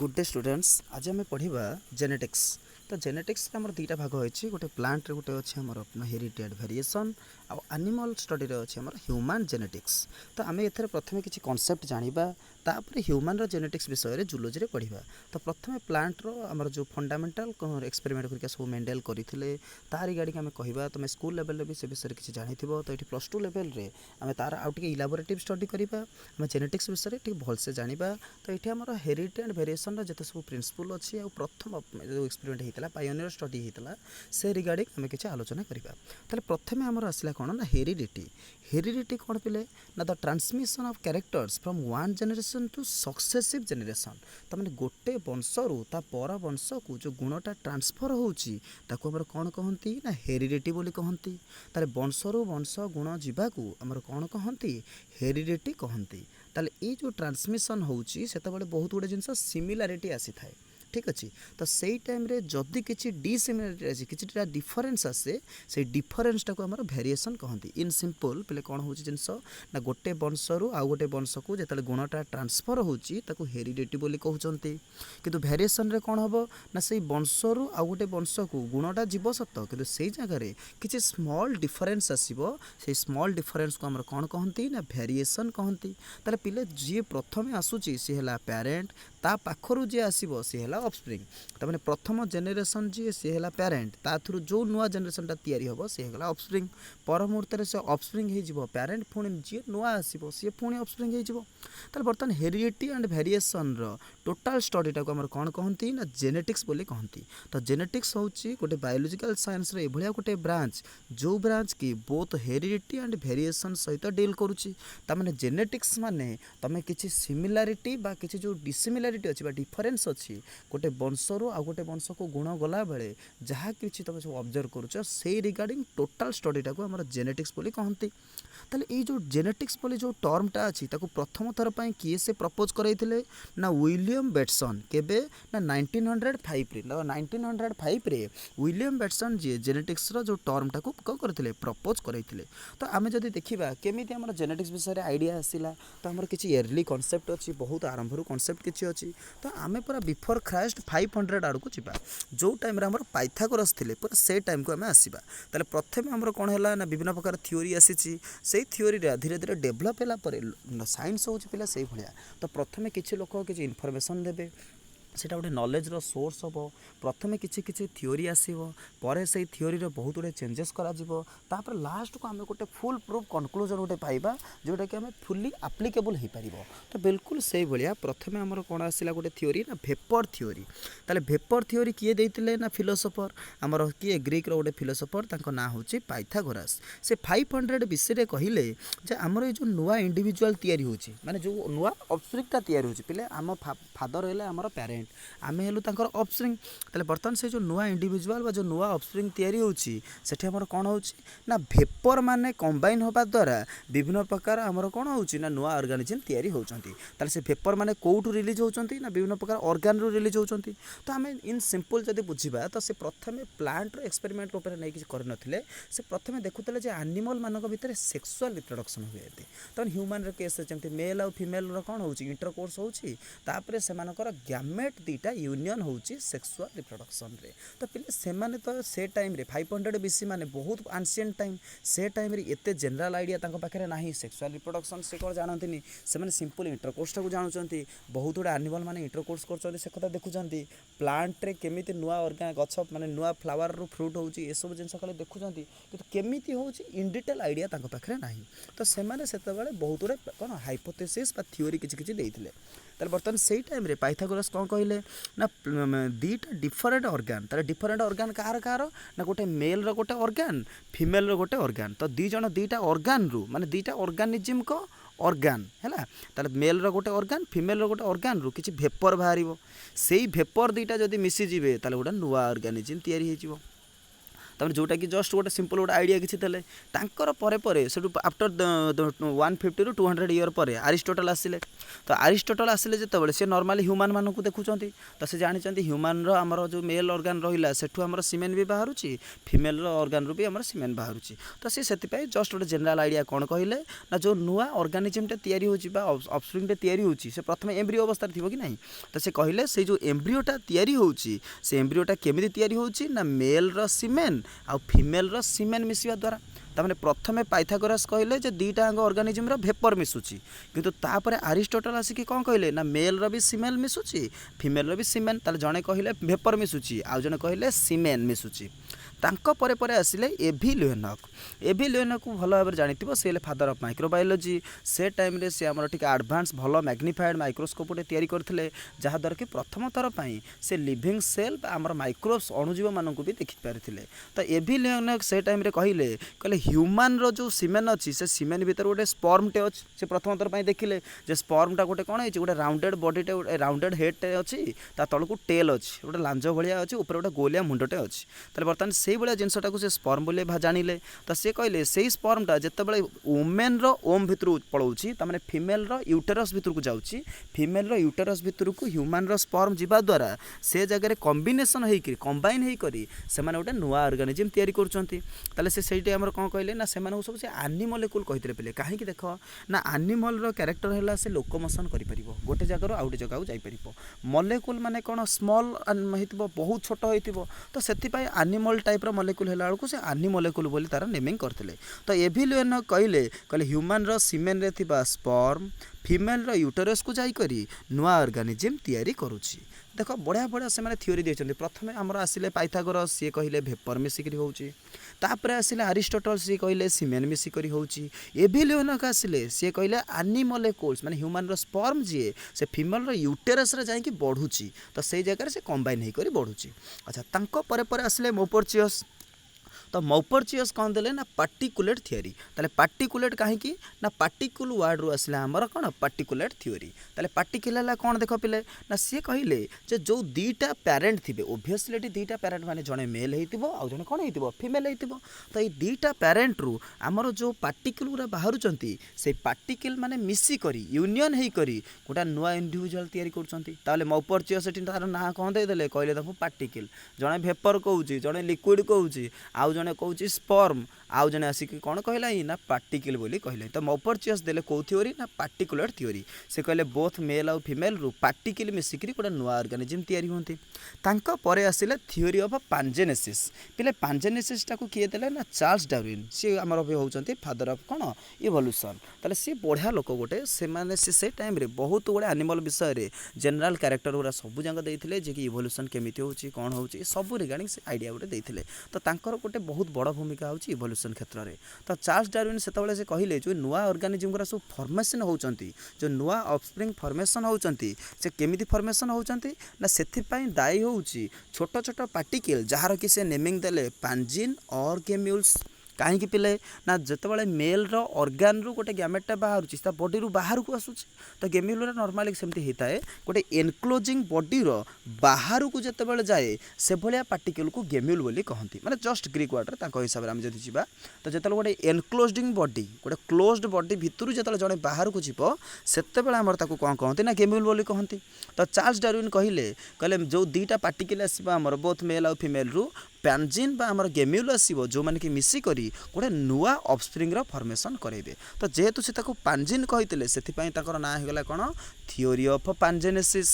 Good day students. आज आम पढ़ा जेनेटिक्स। तो जेनेटिक्स आमर दुईटा भाग होती गोटे प्लांट रे गोटे अच्छे आमर हेरिटेड वेरिएशन आउ एनिमल स्टडी रे अच्छे आमर ह्यूमन जेनेटिक्स। तो आम एथरे प्रथमे किसी कॉन्सेप्ट जानिबा तापर ह्यूमन रो जेनेटिक्स विषय रे जूलॉजी रे पढ़िबा। तो प्रथमे प्लांट रो आमर जो फंडामेंटल एक्सपेरिमेंट करके सब मेंडेल करथिले तार रिगार्डिंग आम कहबा। तुम स्कूल लेवल रे भी से विषय किसी जानिथिबो। तो ये +2 लेवल रे आम तार आउ टिके इलाबोरेटिव स्टडी करबा। आम जेनेटिक्स विषय टिके भलसे जानिबा। तो ये आमर हेरिटेड वेरिएशन जिते सब प्रिंसिपल अच्छी आ प्रथम जो एक्सपेरिमेंट होता पायोनियर स्टडी होता से रिगार्डिंग आम किसी आलोचना करवा। ताले प्रथमे आमर आसला कौन ना हेरिडिटी। हेरिडिटी कौन पिले ना the transmission of characters from one generation two successive generation. तो मैंने गोटे वंशरू ता पर वंश को जो गुणटा ट्रांसफर होची ताको हमर कौन कहती ना हेरिडिटी बोली कहती। ताले वंशरू वंश गुण जीवाकू हमर कौन कहती हेरिडिटी कहती। ताले ये जो ट्रांसमिशन होची सेतबेले बहुत गुड़े जिनस सिमिलारिटी आसी थाए। ठीक अच्छे। तो सही टाइम रे जदि किसी डिसिमिलारिटी अच्छे किसी डिफरेन्स आसे से डिफरेन्सटा को आम भेरिएसन कहती। इन सिंपल पे कौन हो जिनस ना गोटे वंशरू आउ गोटे वंश को जो गुणटा ट्रांसफर होची ताको हेरिडिटी बोली कहते। किंतु भेरिएसन रे कौन हम ना से वंशरू आउ गोटे वंश को गुणटा जीव सत कि से जगह किसी स्मॉल डिफरेन्स आसो से स्मॉल डिफरेन्स को आम कौन कहती ना भेरिएसन कहती। ताले पिले जी प्रथमे आसूची सी है पेरेंट ता पाखरु जी आसीबो सी है ऑफस्प्रिंग। तमाने प्रथम जेनेरेशन जी सी है पेरेंट ता थ्रु जो नुआ जेनेरेशनटा तैयारी हम सी है ऑफस्प्रिंग। पर मुहूर्त से ऑफस्प्रिंग हो पेरेंट पुणी जी नुआ आसो सी पुणी ऑफस्प्रिंग हो। बर्तमान हेरिडिटी एंड वेरिएशन रो टोटाल स्टडीटा को आम कौन कहती ना जेनेटिक्स बोली कहती। तो जेनेटिक्स होची गोटे बायोलॉजिकल साइंस रे एभलिया गोटे ब्रांच जो ब्रांच की बोथ हेरिडिटी एंड वेरिएशन सहित डील करुची। तामाने जेनेटिक्स माने तमे किसी सिमिलारिटी बा किसी जो डिसिमिलारिटी अच्छी डिफरेन्स अच्छी गोटे वंशरू आ गोटे वंश को गुण गला बेले जहाँ कि तुम सब ऑब्जर्व करुच से रिगार्डिंग टोटाल स्टडीटा को आम जेनेटिक्स बोली कहती। ताले ये जो जेनेटिक्स बोली जो टर्मटा अच्छी ताको प्रथम थर पर किए से प्रपोज करते ना विलियम बेटसन केबे ना 1905 रे 1905 रे विलियम बेटसन जी जेनेटिक्स रो जो टर्मटा को कौन करते प्रपोज करते। तो आम जब देखा केमी आम जेनेटिक्स विषय में आइडिया आसला तो आम किसी एर्ली कनसेप्ट अच्छी बहुत आरंभ कनसेप्ट किसी अच्छी। तो आम पूरा बिफोर ख्राइस्ट 500 आड़ को जा जो टाइम आम पाइथागोरस थे पूरा से टाइम को आम आसवा। ताले प्रथम आम कौन है ना विभिन्न प्रकार थ्योरी आसी से थ्योरी धीरे धीरे डेभलप है साइंस हो पिला से भाया। तो प्रथमे किसी लोक किसी इनफर्मेशन देवे सेटा गोटे नॉलेज रो सोर्स हम प्रथमे किसी किसी थ्योरी आसो पर से थ्योरी रो बहुत गुड़े चेंजेस कर लास्ट को आम गोटे फुल प्रूफ कनक्लूजन गोटे पाइबा जोटा कि आम फुली आप्लिकेबल हो पार। तो बिल्कुल से भाया प्रथमे आमर कौन आसला गोटे थ्योरी ना भेपर थ्योरी। ताले भेपर थ्योरी किए देते ना फिलोसोफर आमर किए ग्रीक रो गोटे फिलोसोफर तांको ना होची पाइथागोरस। से 500 विषय कहले जे आमर ये जो नुआ इंडिविजुअल तैयारी होची माने जो नुआ ऑफस्प्रिंगटा तैयारी होची पिले आम फादर है आमर पेरेंट आमे हेलु तांकर ऑफस्प्रिंग। ताले बर्तमान से जो नुआ इंडिविजुअल बा जो नुआ ऑफस्प्रिंग तैयारी होची सेठी हमर कोन होची ना भेपर माने कंबाइन होबा द्वारा विभिन्न प्रकार हमर कोन होची ना नुआ ऑर्गेनिज्म तैयारी होचंती। ताले से भेपर माने कोउटु रिलीज होचंती ना विभिन्न प्रकार ऑर्गन रो रिलीज होचंती। तो आमे इन सिंपल जदी बुझिबा तो से प्रथमे प्लांट रो एक्सपेरिमेंट ऊपर नै कि कर नथिले से प्रथमे देखुतले जे एनिमल मानक भितर सेक्सुअल रिप्रोडक्शन होयते। तो ह्यूमन रो केस जेंति मेल और फीमेल रो कोन होची इंटरकोर्स होची तापरे से मानकर गैमेट दीटा यूनियन होची सेक्सुअल रिप्रोडक्शन रे। तो पिले से माने तो से टाइम रे 500 बीसी माने बहुत एंशिएंट टाइम से टाइम रे एते जनरल आइडिया तांको पाखरे नाही सेक्सुअल रिप्रोडक्शन से कोन जानंतिनी से माने सिंपल इंटरकोर्स को जानउचंती बहुत गुडे एनिमल माने इंटरकोर्स करचंती से कथा देखुचंती प्लांट रे केमिति नुआ ऑर्गन गछ माने नुआ फ्लावर रो फ्रूट होची ए सब जिंस खाली देखुचंती कि केमिति होची इन डिटेल आइडिया तांको पाखरे नाही। तो से माने सेते बेले बहुत गुडे कोन हाइपोथेसिस बा थ्योरी किछि किछि देइथिले। ताले बर्तमान से टाइम रे पाइथागोरस कौन कहले ना दीटा डिफरेंट ऑर्गन। ताले डिफरेंट ऑर्गन कार कार ना गोटे मेल रो गोटे ऑर्गन फीमेल रो गोटे ऑर्गन। तो दी जण दीटा ऑर्गन रु माने दीटा ऑर्गेनिज्म को ऑर्गन है। ताले मेल रो गोटे ऑर्गन फीमेल रो गोटे ऑर्गन रु किछि भेपर बाहरिबो सेही भेपर दीटा जदी मिसी जिवे ताले गोटे नुआ ऑर्गेनिज्म तयारी हे जिवो। ତାପରେ ଯେଉଁଟାକି ଜଷ୍ଟ ଗୋଟେ ସିମ୍ପଲ୍ ଗୋଟେ ଆଇଡ଼ିଆ କିଛି ଦେଲେ। ତାଙ୍କର ପରେ ପରେ ସେଠୁ ଆଫ୍ଟର 150 ରୁ 200 ଇୟର୍ ପରେ ଆରିଷ୍ଟଟଲ ଆସିଲେ। ତ ଆରିଷ୍ଟଟଲ ଆସିଲେ ଯେତେବେଳେ ସେ ନର୍ମାଲି ହ୍ୟୁମାନ୍ ମାନଙ୍କୁ ଦେଖୁଛନ୍ତି, ତ ସେ ଜାଣିଛନ୍ତି ହ୍ୟୁମାନ୍ର ଆମର ଯେଉଁ ମେଲ୍ ଅର୍ଗାନ୍ ରହିଲା ସେଠୁ ଆମର ସିମେନ୍ ବି ବାହାରୁଛି, ଫିମେଲ୍ର ଅର୍ଗାନ୍ରୁ ବି ଆମର ସିମେନ୍ ବାହାରୁଛି। ତ ସେ ସେଥିପାଇଁ ଜଷ୍ଟ ଗୋଟେ ଜେନେରାଲ୍ ଆଇଡ଼ିଆ କ'ଣ କହିଲେ ନା ଯେଉଁ ନୂଆ ଅର୍ଗାନିଜିମ୍ଟା ତିଆରି ହେଉଛି ବା ଅଫସ୍ପ୍ରିଙ୍ଗଟା ତିଆରି ହେଉଛି ସେ ପ୍ରଥମେ ଏମ୍ବ୍ରିଓ ଅବସ୍ଥାରେ ଥିବ କି ନାହିଁ। ତ ସେ କହିଲେ ସେଇ ଯେଉଁ ଏମ୍ବ୍ରିଓଟା ତିଆରି ହେଉଛି ସେ ଏମ୍ବ୍ରିଓଟା କେମିତି ତିଆରି ହେଉଛି ନା ମେଲ୍ର ସିମେନ୍ ଆଉ ଫିମେଲ୍ର ସିମେନ୍ ମିଶିବା ଦ୍ୱାରା। ତାମାନେ ପ୍ରଥମେ ପାଇଥାଗୋରାସ୍ କହିଲେ ଯେ ଦୁଇଟା ଯାକ ଅର୍ଗାନିଜିମ୍ର ଭେପର ମିଶୁଛି, କିନ୍ତୁ ତାପରେ ଆରିଷ୍ଟଟଲ ଆସିକି କ'ଣ କହିଲେ ନା ମେଲ୍ର ବି ସିମେନ୍ ମିଶୁଛି, ଫିମେଲ୍ର ବି ସିମେନ୍। ତାହେଲେ ଜଣେ କହିଲେ ଭେପର ମିଶୁଛି, ଆଉ ଜଣେ କହିଲେ ସିମେନ୍ ମିଶୁଛି। ତାଙ୍କ ପରେ ପରେ ଆସିଲେ ଏଭି ଲିଓନକ୍। ଏଭି ଲିଓନକ୍କୁ ଭଲ ଭାବରେ ଜାଣିଥିବ, ସେ ହେଲେ ଫାଦର ଅଫ୍ ମାଇକ୍ରୋବାୟୋଲୋଜି। ସେ ଟାଇମ୍ରେ ସେ ଆମର ଟିକେ ଆଡ଼ଭାନ୍ସ ଭଲ ମ୍ୟାଗ୍ନିଫାଏଡ଼୍ ମାଇକ୍ରୋସ୍କୋପ୍ ଗୋଟେ ତିଆରି କରିଥିଲେ, ଯାହାଦ୍ୱାରା କି ପ୍ରଥମ ଥର ପାଇଁ ସେ ଲିଭିଂ ସେଲ୍ ବା ଆମର ମାଇକ୍ରୋବ୍ସ ଅଣୁଜୀବମାନଙ୍କୁ ବି ଦେଖିପାରିଥିଲେ। ତ ଏଭି ଲିଓନକ୍ ସେ ଟାଇମ୍ରେ କହିଲେ ହ୍ୟୁମାନ୍ର ଯେଉଁ ସିମେନ୍ ଅଛି ସେ ସିମେନ୍ ଭିତରେ ଗୋଟେ ସ୍ପର୍ମଟେ ଅଛି। ସେ ପ୍ରଥମ ଥର ପାଇଁ ଦେଖିଲେ ଯେ ସ୍ପର୍ମଟା ଗୋଟେ କ'ଣ ହେଇଛି, ଗୋଟେ ରାଉଣ୍ଡେଡ଼ ବଡ଼ିଟେ, ଗୋଟେ ରାଉଣ୍ଡେଡ଼ ହେଡ଼୍ଟେ ଅଛି, ତା ତଳକୁ ଟେଲ୍ ଅଛି, ଗୋଟେ ଲାଞ୍ଜ ଭଳିଆ ଅଛି, ଉପରେ ଗୋଟେ ଗୋଲିଆ ମୁଣ୍ଡଟେ ଅଛି। ତାହେଲେ ବର୍ତ୍ତମାନ ସେଇଭଳିଆ ଜିନିଷଟାକୁ ସେ ସ୍ପର୍ମ ବୋଲି ଜାଣିଲେ। ତ ସେ କହିଲେ ସେଇ ସ୍ପର୍ମଟା ଯେତେବେଳେ ଓମେନ୍ର ଓମ୍ ଭିତରକୁ ପଳାଉଛି, ତାମାନେ ଫିମେଲ୍ର ୟୁଟେରସ୍ ଭିତରକୁ ଯାଉଛି, ଫିମେଲ୍ର ୟୁଟେରସ୍ ଭିତରକୁ ହ୍ୟୁମାନ୍ର ସ୍ପର୍ମ ଯିବା ଦ୍ୱାରା ସେ ଜାଗାରେ କମ୍ବିନେସନ୍ ହେଇକରି କମ୍ବାଇନ୍ ହେଇକରି ସେମାନେ ଗୋଟେ ନୂଆ ଅର୍ଗାନିଜିମ୍ ତିଆରି କରୁଛନ୍ତି। ତାହେଲେ ସେ ସେଇଠି ଆମର କ'ଣ କହିଲେ ନା ସେମାନଙ୍କୁ ସବୁ ସେ ଆନିମୋଲେକୁଲ୍ କହିଥିଲେ ପିଲେ। କାହିଁକି ଦେଖ ନା ଆନିମଲ୍ର କ୍ୟାରେକ୍ଟର ହେଲା ସେ ଲୋକମୋସନ୍ କରିପାରିବ, ଗୋଟେ ଜାଗାରୁ ଆଉ ଗୋଟେ ଜାଗାକୁ ଯାଇପାରିବ। ମଲେକୁଲ୍ ମାନେ କ'ଣ ସ୍ମଲ୍ ହେଇଥିବ, ବହୁତ ଛୋଟ ହେଇଥିବ। ତ ସେଥିପାଇଁ ଆନିମଲ୍ ଟାଇପ୍ର ମଲେକୁଲ୍ ହେଲା ବେଳକୁ ସେ ଆନିମୋଲେକୁଲ୍ ବୋଲି ତା'ର ନେମିଂ କରିଥିଲେ। ତ ଏଭି ଲିଓନକ୍ କହିଲେ ହ୍ୟୁମାନ୍ର ସିମେନ୍ରେ ଥିବା ସ୍ପର୍ମ ଫିମେଲ୍ର ୟୁଟେରସ୍କୁ ଯାଇକରି ନୂଆ ଅର୍ଗାନିଜିମ୍ ତିଆରି କରୁଛି। ଦେଖ ବଢ଼ିଆ ବଢ଼ିଆ ସେମାନେ ଥିଓରି ଦେଇଛନ୍ତି। ପ୍ରଥମେ ଆମର ଆସିଲେ ପାଇଥାଗୋରସ୍, ସିଏ କହିଲେ ଭେପର ମିଶିକରି ହେଉଛି। ତାପରେ ଆସିଲେ ଆରିଷ୍ଟଟଲ, ସିଏ କହିଲେ ସିମେନ୍ ମିଶିକରି ହେଉଛି। ଏଭି ଲିଓନକ୍ ଆସିଲେ, ସିଏ କହିଲେ ଆନିମୋଲେକୁଲ୍ସ ମାନେ ହ୍ୟୁମାନ୍ର ସ୍ପର୍ମ ଯିଏ ସେ ଫିମେଲ୍ର ୟୁଟେରସ୍ରେ ଯାଇକି ବଢ଼ୁଛି, ତ ସେଇ ଜାଗାରେ ସେ କମ୍ବାଇନ୍ ହେଇକରି ବଢ଼ୁଛି। ଆଚ୍ଛା, ତାଙ୍କ ପରେ ପରେ ଆସିଲେ ମୌପର୍ଚିୟସ୍। ତ ମୌପର୍ଚିୟସ୍ କ'ଣ ଦେଲେ ନା ପାର୍ଟିକୁଲେଟ୍ ଥିଓରି। ତାହେଲେ ପାର୍ଟିକୁଲେଟ୍ କାହିଁକି ନା ପାର୍ଟିକୁଲ୍ ୱାର୍ଡ଼ରୁ ଆସିଲା ଆମର କ'ଣ ପାର୍ଟିକୁଲେଟ୍ ଥିଓରି। ତାହେଲେ ପାର୍ଟିକୁଲ୍ ହେଲା କ'ଣ ଦେଖ ପିଲେ ନା ସିଏ କହିଲେ ଯେ ଯେଉଁ ଦୁଇଟା ପ୍ୟାରେଣ୍ଟ ଥିବେ, ଓଭିୟସ୍ଲି ଏଠି ଦୁଇଟା ପ୍ୟାରେଣ୍ଟ ମାନେ ଜଣେ ମେଲ୍ ହେଇଥିବ ଆଉ ଜଣେ କ'ଣ ହେଇଥିବ ଫିମେଲ୍ ହେଇଥିବ। ତ ଏଇ ଦୁଇଟା ପ୍ୟାରେଣ୍ଟରୁ ଆମର ଯେଉଁ ପାର୍ଟିକୁଲ୍ ଗୁଡ଼ା ବାହାରୁଛନ୍ତି ସେଇ ପାର୍ଟିକୁଲ୍ ମାନେ ମିଶିକରି ୟୁନିୟନ୍ ହେଇକରି ଗୋଟେ ନୂଆ ଇଣ୍ଡିଭିଜୁଆଲ୍ ତିଆରି କରୁଛନ୍ତି। ତାହେଲେ ମୌପର୍ଚିୟସ୍ ଏଠି ତାର ନାଁ କ'ଣ ଦେଇଦେଲେ କହିଲେ ତାକୁ ପାର୍ଟିକୁଲ୍। ଜଣେ ଭେପର କହୁଛି, ଜଣେ ଲିକ୍ୱିଡ଼ କହୁଛି, ଆଉ ଜଣେ କହୁଛି ସ୍ପର୍ମ, ଆଉ ଜଣେ ଆସିକି କ'ଣ କହିଲା ନା ପାର୍ଟିକୁଲ୍ ବୋଲି କହିଲେ। ତ ମୌପର୍ଚିୟସ୍ ଦେଲେ କେଉଁ ଥିଓରି ନା ପାର୍ଟିକୁଲେଟ୍ ଥିଓରି। ସେ କହିଲେ ବୋଥ୍ ମେଲ୍ ଆଉ ଫିମେଲ୍ରୁ ପାର୍ଟିକୁଲ୍ ମିଶିକରି ଗୋଟେ ନୂଆ ଅର୍ଗାନିଜିମ୍ ତିଆରି ହୁଅନ୍ତି। ତାଙ୍କ ପରେ ଆସିଲେ ଥିଓରି ଅଫ୍ ପାଞ୍ଜେନେସିସ୍। ପିଲେ ପାଞ୍ଜେନେସିସ୍ଟାକୁ କିଏ ଦେଲେ ନା ଚାର୍ଲସ୍ ଡାର୍ୱିନ୍। ସିଏ ଆମର ବି ହେଉଛନ୍ତି ଫାଦର ଅଫ୍ କ'ଣ ଇଭଲ୍ୟୁସନ୍। ତାହେଲେ ସିଏ ବଢ଼ିଆ ଲୋକ ଗୋଟେ। ସେମାନେ ସେ ଟାଇମ୍ରେ ବହୁତ ଗୁଡ଼େ ଆନିମଲ୍ ବିଷୟରେ ଜେନେରାଲ୍ କ୍ୟାରେକ୍ଟର ଗୁଡ଼ା ସବୁ ଯାକ ଦେଇଥିଲେ, ଯେ କି ଇଭଲ୍ୟୁସନ୍ କେମିତି ହେଉଛି କ'ଣ ହେଉଛି ସବୁ ରିଗାର୍ଡ଼ିଂ ସେ ଆଇଡ଼ିଆ ଗୋଟେ ଦେଇଥିଲେ। ତ ତାଙ୍କର ଗୋଟେ ବହୁତ ବଡ଼ ଭୂମିକା ହେଉଛି ଇଭଲ୍ୟୁସନ୍ କ୍ଷେତ୍ରରେ। ତ ଚାର୍ଲସ୍ ଡାର୍ୱିନ୍ ସେତେବେଳେ ସେ କହିଲେ ଯେଉଁ ନୂଆ ଅର୍ଗାନିଜିମ୍ ଗୁଡ଼ା ସବୁ ଫର୍ମେସନ୍ ହେଉଛନ୍ତି, ଯେଉଁ ନୂଆ ଅଫସ୍ପ୍ରିଙ୍ଗ ଫର୍ମେସନ୍ ହେଉଛନ୍ତି, ସେ କେମିତି ଫର୍ମେସନ୍ ହେଉଛନ୍ତି ନା ସେଥିପାଇଁ ଦାୟୀ ହେଉଛି ଛୋଟ ଛୋଟ ପାର୍ଟିକିଲ୍, ଯାହାର କି ସେ ନେମିଂ ଦେଲେ ପାଞ୍ଜିନ୍ ଅର୍ ଗେମ୍ୟୁଲ୍ସ। କାହିଁକି ପିଲେ ନା ଯେତେବେଳେ ମେଲ୍ର ଅର୍ଗାନ୍ରୁ ଗୋଟେ ଗ୍ୟାମେଟ୍ଟା ବାହାରୁଛି ତା ବଡ଼ିରୁ ବାହାରକୁ ଆସୁଛି, ତ ଗେମ୍ୟୁଲ୍ରେ ନର୍ମାଲି ସେମିତି ହେଇଥାଏ, ଗୋଟେ ଏନକ୍ଲୋଜିଂ ବଡ଼ିର ବାହାରକୁ ଯେତେବେଳେ ଯାଏ ସେଭଳିଆ ପାର୍ଟିକିଲ୍କୁ ଗେମ୍ୟୁଲ୍ ବୋଲି କହନ୍ତି। ମାନେ ଜଷ୍ଟ ଗ୍ରୀକ୍ ୱାର୍ଡ଼ରେ ତାଙ୍କ ହିସାବରେ ଆମେ ଯଦି ଯିବା, ତ ଯେତେବେଳେ ଗୋଟେ ଏନକ୍ଲୋଜିଂ ବଡ଼ି, ଗୋଟେ କ୍ଲୋଜ୍ଡ ବଡ଼ି ଭିତରୁ ଯେତେବେଳେ ଜଣେ ବାହାରକୁ ଯିବ ସେତେବେଳେ ଆମର ତାକୁ କ'ଣ କହନ୍ତି ନା ଗେମ୍ୟୁଲ୍ ବୋଲି କହନ୍ତି। ତ ଚାର୍ଲସ୍ ଡାର୍ୱିନ୍ କହିଲେ ଯେଉଁ ଦୁଇଟା ପାର୍ଟିକିଲ୍ ଆସିବ ଆମର ବୋଥ୍ ମେଲ୍ ଆଉ ଫିମେଲ୍ରୁ ପାଞ୍ଜିନ୍ ବା ଆମର ଗେମ୍ୟୁଲ୍ ଆସିବ, ଯେଉଁମାନେ କି ମିଶିକରି ଗୋଟେ ନୂଆ ଅଫସ୍ପ୍ରିଙ୍ଗର ଫର୍ମେସନ୍ କରାଇବେ। ତ ଯେହେତୁ ସେ ତାକୁ ପାଞ୍ଜିନ୍ କହିଥିଲେ ସେଥିପାଇଁ ତାଙ୍କର ନାଁ ହେଇଗଲା କ'ଣ ଥିଓରି ଅଫ୍ ପାଞ୍ଜେନେସିସ୍।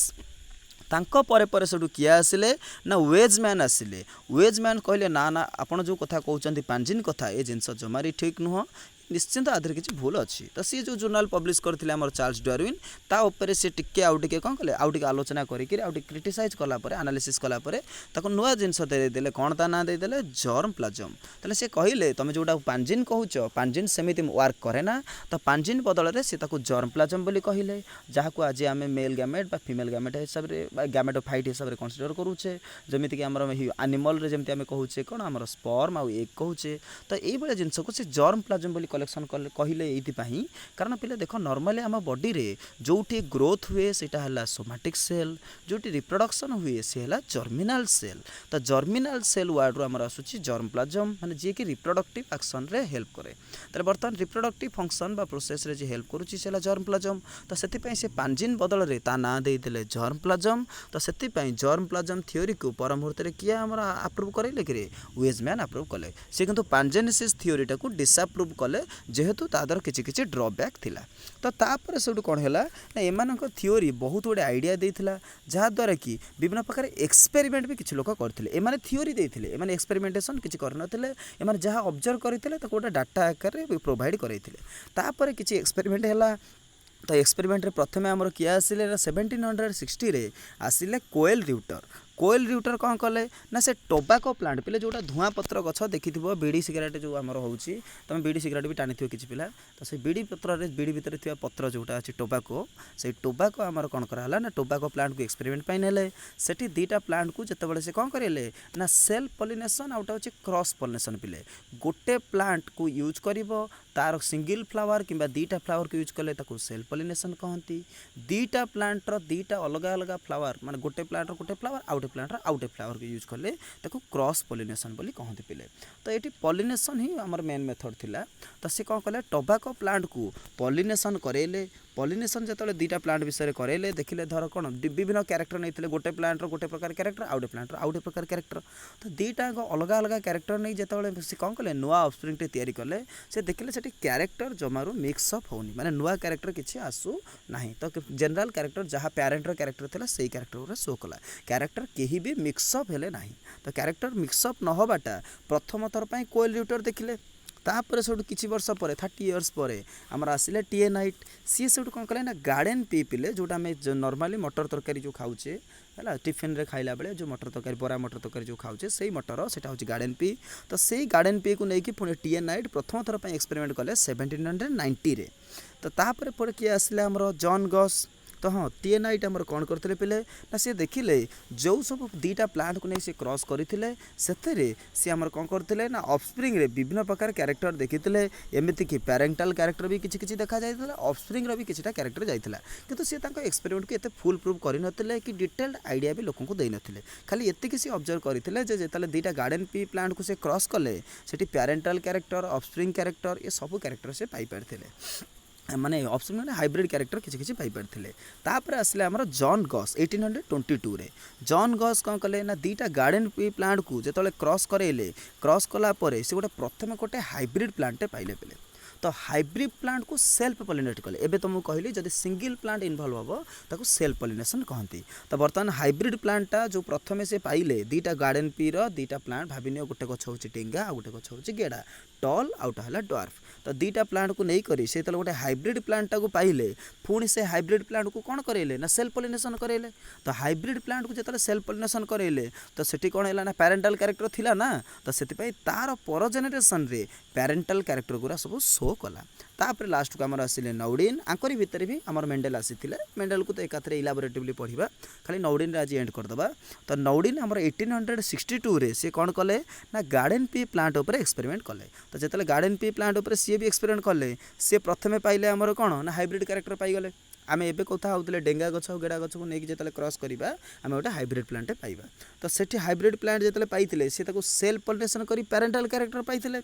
ତାଙ୍କ ପରେ ପରେ ସେଠୁ କିଏ ଆସିଲେ ନା ୱେଜ୍ମ୍ୟାନ୍ ଆସିଲେ। ୱେଜ୍ମ୍ୟାନ୍ କହିଲେ ନା ନା ଆପଣ ଯେଉଁ କଥା କହୁଛନ୍ତି ପାଞ୍ଜିନ୍ କଥା, ଏ ଜିନିଷ ଜମାରି ଠିକ୍ ନୁହଁ, ନିଶ୍ଚିନ୍ତ ଆଧିରେ କିଛି ଭୁଲ ଅଛି। ତ ସିଏ ଯେଉଁ ଜର୍ନାଲ୍ ପବ୍ଲିଶ କରିଥିଲେ ଆମର ଚାର୍ଲସ୍ ଡାର୍ୱିନ୍, ତା ଉପରେ ସେ ଟିକେ ଆଉ ଟିକେ କ'ଣ କଲେ ଆଉ ଟିକେ ଆଲୋଚନା କରିକି ଆଉ ଟିକେ କ୍ରିଟିସାଇଜ୍ କଲା ପରେ ଆନାଲିସିସ୍ କଲା ପରେ ତାକୁ ନୂଆ ଜିନିଷ ଦେଇଦେଲେ। କ'ଣ ତା ନାଁ ଦେଇଦେଲେ ଜର୍ମ ପ୍ଲାଜମ୍। ତାହେଲେ ସେ କହିଲେ ତୁମେ ଯେଉଁଟା ପାଞ୍ଜିନ୍ କହୁଛ ପାଞ୍ଜିନ୍ ସେମିତି ୱାର୍କ କରେ ନା, ତ ପାଞ୍ଜିନ୍ ବଦଳରେ ସେ ତାକୁ ଜର୍ମ ପ୍ଲାଜମ୍ ବୋଲି କହିଲେ, ଯାହାକୁ ଆଜି ଆମେ ମେଲ୍ ଗ୍ୟାମେଟ୍ ବା ଫିମେଲ୍ ଗ୍ୟାମେଟ୍ ହିସାବରେ ବା ଗ୍ୟାମେଟୋଫାଇଟ୍ ହିସାବରେ କନସିଡର କରୁଛେ। ଯେମିତିକି ଆମର ଆନିମଲ୍ରେ ଯେମିତି ଆମେ କହୁଛେ କ'ଣ ଆମର ସ୍ପର୍ମ ଆଉ ଏଗ୍ କହୁଛେ, ତ ଏଇଭଳିଆ ଜିନିଷକୁ ସେ ଜର୍ମ ପ୍ଲାଜମ୍ ବୋଲି कलेक्शन कहले ये कारण पिले देख नॉर्मली आम बॉडी रे जोटी ग्रोथ हुए सेटा है सोमाटिक सेल जोटी रिप्रोडक्शन हुए सी है जर्मिनाल सेल तो जर्मिनाल सेल वार्ड आमर आसूँ जर्म प्लाज्म माने जी कि रिप्रोडक्टिव एक्शन रे हेल्प करे तो बर्तमान रिप्रोडक्टिव फंक्शन बा प्रोसेस रे जे हेल्प करुच्ची से जर्म प्लाज्म तो से पांजिन बदल रे ता ना देते जर्म प्लाज्म तो से जर्म प्लाज्म थ्योरी को पर मुहूर्त किए आम आप्रुव करेले कि वेजमैन आप्रुव कले सी किंतु पांजेनेसिस थ्योरीटा को डिसअप्रुव कले जेहेतु तादर किछि ड्रॉबैक थिला तो तापर सब कौन है ना एमानक थ्योरी बहुत गुड़े आइडिया देता जहाँद्वारा कि विभिन्न प्रकार एक्सपेरिमेंट भी किसी लोक करते एमाने थ्योरी देते एमाने एक्सपेरिमेंटेशन किसी करनथिले एमाने जहाँ ऑब्जर्व करते गोटे डाटा आकार प्रोवाइड करते तापर किसी एक्सपेरिमेंट है तो एक्सपेरिमेंट रे प्रथमे आमर किए आसिले 1760 रे आसिले कोएल रिउटर कौन कले ना से टोबाको प्लांट पिले जोटा धुआं पत्र गछ देखि बीड़ी सिगरेट जो आमर होची तुम बीड़ी सिगरेट भी टाणी किसी पिला तो से बीड़ी पत्र रे बीड़ी भितर थिया पत्र जोटा अछि टोबाको से टोबाको आमर कौन कराला ना टोबाको प्लांट को एक्सपेरिमेंट पाई नेले सेठी दीटा प्लांट को जतबेले से कौन करेले ना सेल्फ पॉलिनेशन आउट होची क्रॉस पॉलिनेशन पिले गोटे प्लांट को यूज करिवो तार सिंगल फ्लावर किंबा दीटा फ्लावर को यूज कले ताको सेल्फ पॉलिनेशन कहती दीटा प्लांट रो दीटा अलग अलग फ्लावर माने गोटे प्लांट रो गोटे फ्लावर आउटे प्लांट रो आउटे फ्लावर को यूज कले ताको क्रॉस पॉलिनेशन बोली कहती पिले तो ये पॉलिनेशन ही आमर मेन मेथड थिला तो से कौन कले टोबाको प्लांट को पॉलिनेशन करेले पॉलिनेशन जो दीटा प्लांट विषय करेले देखिले धर कौन विभिन्न कैरेक्टर नहीं गोटे प्लांट रो गोटे प्रकार कैरेक्टर आउटे प्लांट रो आउटे प्रकार कैरेक्टर तो दीटा अलग अलग कैरेक्टर नहीं जो से कौन कले नुआ ऑफस्प्रिंग टे तैयारी कले से देखिले से कैरेक्टर जमारू मिक्सअप होनी माने नुआ कैरेक्टर किसी आसू नहीं तो जनरल कैरेक्टर जहाँ पेरेंटर कैरेक्टर थिला सेही कैरेक्टर शो कला कैरेक्टर कहीं भी मिक्सअप हेले नहीं तो कैरेक्टर मिक्सअप न होबाटा प्रथम थर पर कोएल रिउटर देखिले तापर सब किछि वर्ष पर 30 इयर्स पर आमर आसिले टीए नाइट सी सब कौन कले ना गार्डन पी पिले जोटा आम नॉर्मली मटर तरकारी जो खाऊचे है टिफिन रे खाइला बेले जो मटर तरकारी बरा मटर तरकारी जो खाऊचे से मटर सेटा होची गार्डन पी तो से गार्डन पी को लेकिन पुणे टीए नाइट प्रथम थर पर एक्सपेरिमेंट कले 1790 रे तो तापर पर किए आसिले आमर जॉन गॉस तो हाँ टीए नाइट आमर कौन करते पिले ना सी देखिले जो सब दीटा प्लांट को नहीं से क्रॉस करते सी आमर कौन करते ना ऑफस्प्रिंग रे विभिन्न प्रकार कैरेक्टर देखिते एमती कि पेरेंटाल कैरेक्टर भी किसी देखा जाता ऑफस्प्रिंग भी किसी कैरेक्टर जाता किंतु सी एक्सपेरिमेंट को एत फुल प्रूफ करनथिले कि डिटेल्ड आइडिया भी लोक दे नथिले खाली एतिक सी ऑब्जर्व करते जिते दीटा गार्डन पी प्लांट को से क्रॉस कले से पेरेंटाल कैरेक्टर ऑफस्प्रिंग कैरेक्टर ये सब कैरेक्टर से पाई पारथिले माने ऑप्शन माने हाइब्रिड कैरेक्टर किसी पाई पारथिले तापर आसले हमर जॉन गॉस 1822 रे जॉन गॉस कौन कले ना दीटा गार्डन पी प्लांट को जेतले क्रॉस करेले क्रॉस कला परे से गोटे प्रथम गोटे हाइब्रिड प्लांट पाइले पिले तो हाइब्रिड प्लांट को सेल्फ पॉलिनेट कले एबे तुमको कहली जदि सिंगल प्लांट इन्वॉल्व हो ताको सेल्फ पॉलिनेशन कहती तो बर्तमान हाइब्रिड प्लांटा जो प्रथमे से पाइले दीटा गार्डन पी रो दीटा प्लांट भाविनियो गोटे गछ होची टेंगा आ गोटे गछ होची गेडा टॉल आउटा हला ड्वार्फ तो दीटा प्लांट को नहीं करी से गोटे हाइब्रिड प्लांटा को पाइले पुणी से हाइब्रिड प्लांट को कौन करेले ना सेल्फ पॉलिनेशन करेले तो हाइब्रिड प्लांट को जो सेल्फ पॉलिनेशन करेले तो सेठी कौन है ना पेरेंटाल कैरेक्टर थिला ना तो से तार पर जेनेरेशन रे पेरेंटाल कैरेक्टर गुरा सब शो कला तापर लास्ट को आमर आसिले नौडिन आंकरी भितर भी आमर मेंडेल आसीथिले मेंडेल को तो एकाथरे इलाबोरेटिवली पढ़िबा खाली नौडिन रे आज एंड करदबा तो नौडिन आमर 1862 रे से कौन कले ना गार्डन पी प्लांट ऊपर एक्सपेरिमेंट कले तो जेतले गार्डन पी प्लांट ऊपर सी भी एक्सपेरिमेंट कले सी प्रथमे पाइले आमर कौन ना हाइब्रिड कैरेक्टर पाई गले आम एबे कथा होउतले डेंगा गछ और गेड़ा गछ को नेकी जेतले क्रॉस करिबा आम गोटे हाइब्रिड प्लांट पाइबा तो सेठी हाइब्रिड प्लांट जेतले पाइतिले से ताको सेल्फ पॉलिनेशन करी पेरेंटाल कैरेक्टर पाइतिले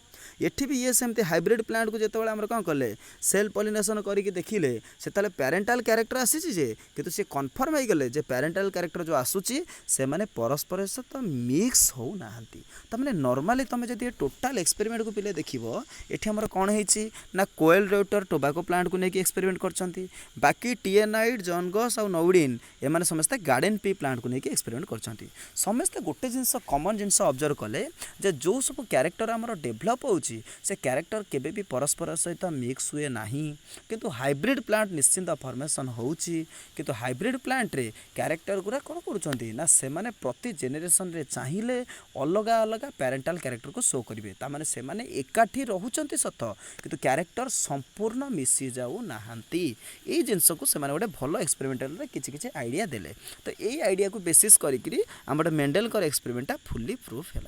एठी भी ये सेमते हाइब्रिड प्लांट को जेतले हमर कोन कले सेल्फ पॉलिनेशन करी देखिले सेतले पेरेंटाल कैरेक्टर आसीची जे किंतु से कन्फर्म हो गले जे पेरेंटाल कैरेक्टर जो आसुची से माने परस्पर सहित मिक्स हो नाहंती त माने नॉर्मली तमे जदि टोटल एक्सपेरिमेंट को पिले देखिबो एठी हमर कोन हेची ना कोएल रेउटर टोबाको प्लांट को नेकी एक्सपेरिमेंट करचंती बाकी टीए नाइट जॉन गॉस और नौडिन एमाने समस्त गार्डन पी प्लांट को लेकिन एक्सपेरिमेंट करछंती समस्त गोटे जिनस कॉमन जिनस ऑब्जर्व कले जे जो सब कैरेक्टर हमर डेवलप होची से कैरेक्टर केबे भी परस्पर सहित मिक्स हुए नाही किंतु हाइब्रिड प्लांट निश्चिंत फॉर्मेशन होची किंतु हाइब्रिड प्लांट रे कैरेक्टर गुरा कोन करूछंती ना से माने प्रति जेनेरेशन रे चाहिले अलग अलग पेरेंटाल कैरेक्टर को शो करिवे ता माने से माने एकाठी रहउछंती सत किंतु कैरेक्टर संपूर्ण मिसी जाऊ नाहंती ए जिनस को से गोटे भल एक्सपेरिमेंटल किसी आइडिया देले तो यही आइडिया को बेसिस करी आम मेंडेल एक्सपेरिमेंटा फुल्ली प्रूफ है।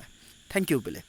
थैंक यू पिले।